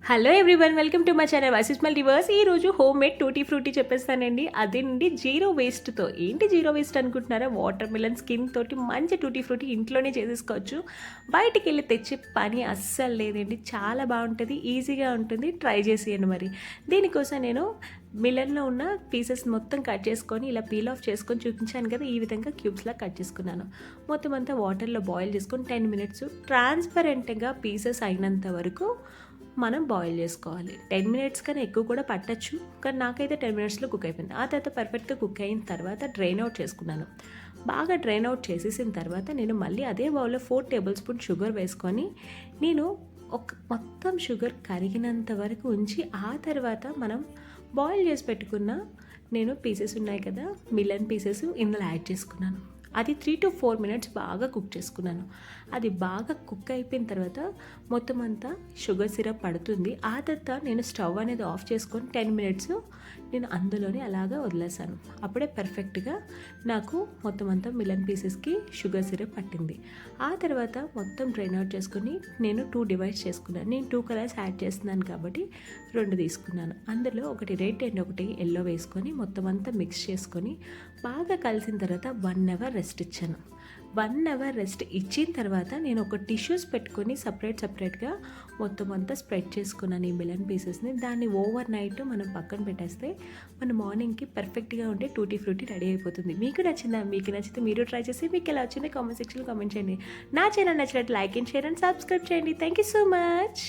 Hello everyone, welcome to my channel వైసిస్ multiverse. ఈరోజు homemade tutti frutti చెప్పేస్తానండి. అదేంటి జీరో వేస్ట్తో. ఏంటి జీరో వేస్ట్ అనుకుంటున్నారా? వాటర్ మిలన్ స్కిన్ తోటి మంచి టూటీ ఫ్రూటీ ఇంట్లోనే చేసేసుకోవచ్చు. బయటికి వెళ్ళి తెచ్చే పని అస్సలు లేదండి. చాలా బాగుంటుంది, ఈజీగా ఉంటుంది. ట్రై చేసేయండి. మరి దీనికోసం నేను మిలన్లో ఉన్న పీసెస్ మొత్తం కట్ చేసుకొని ఇలా పీల్ ఆఫ్ చేసుకొని చూపించాను కదా, ఈ విధంగా క్యూబ్స్లా కట్ చేసుకున్నాను. మొత్తం అంతా వాటర్లో బాయిల్ చేసుకొని 10 మినిట్స్ ట్రాన్స్పరెంట్గా పీసెస్ అయినంత వరకు మనం బాయిల్ చేసుకోవాలి. 10 మినిట్స్ కన్నా ఎక్కువ కూడా పట్టచ్చు, కానీ నాకైతే 10 మినిట్స్లో కుక్ అయిపోయింది. ఆ తర్వాత పర్ఫెక్ట్గా కుక్ అయిన తర్వాత డ్రైన్ అవుట్ చేసుకున్నాను. బాగా డ్రైన్ అవుట్ చేసేసిన తర్వాత నేను మళ్ళీ అదే బౌల్లో 4 టేబుల్ స్పూన్ షుగర్ వేసుకొని నేను మొత్తం షుగర్ కరిగినంత వరకు ఉంచి ఆ తర్వాత మనం బాయిల్ చేసి పెట్టుకున్న నేను పీసెస్ ఉన్నాయి కదా, మిలన్ పీసెస్ ఇందులో యాడ్ చేసుకున్నాను. అది 3 to 4 మినిట్స్ బాగా కుక్ చేసుకున్నాను. అది బాగా కుక్ అయిపోయిన తర్వాత మొత్తం అంతా షుగర్ సిరప్ పడుతుంది. ఆ తర్వాత నేను స్టవ్ అనేది ఆఫ్ చేసుకొని 10 మినిట్స్ నేను అందులోనే అలాగా వదిలేసాను. అప్పుడే పర్ఫెక్ట్గా నాకు మొత్తం అంతా మిలన్ పీసెస్కి షుగర్ సిరప్ పట్టింది. ఆ తర్వాత మొత్తం డ్రైన్ అవుట్ చేసుకొని నేను 2 డివైడ్స్ చేసుకున్నాను. నేను 2 కలర్స్ యాడ్ చేస్తున్నాను కాబట్టి 2 తీసుకున్నాను. అందులో ఒకటి రెడ్ అండ్ ఒకటి ఎల్లో వేసుకొని మొత్తం అంతా మిక్స్ చేసుకొని బాగా కలిసిన తర్వాత 1 అవర్ రెస్ట్ ఇచ్చాను. 1 అవర్ రెస్ట్ ఇచ్చిన తర్వాత నేను ఒక టిష్యూస్ పెట్టుకొని సపరేట్గా మొత్తం అంతా స్ప్రెడ్ చేసుకున్నాను ఈ మిలన్ పీసెస్ని. దాన్ని ఓవర్ నైట్ మనం పక్కన పెట్టేస్తే మన మార్నింగ్కి పర్ఫెక్ట్గా ఉంటే టూటీ ఫ్రూటీ రెడీ అయిపోతుంది. మీకు నచ్చిందా? మీకు నచ్చితే మీరు ట్రై చేసి మీకు ఎలా వచ్చిందో కామెంట్ సెక్షన్లో కామెంట్ చేయండి. నా ఛానల్ నచ్చినట్టు like and share and subscribe చేయండి. Thank you so much.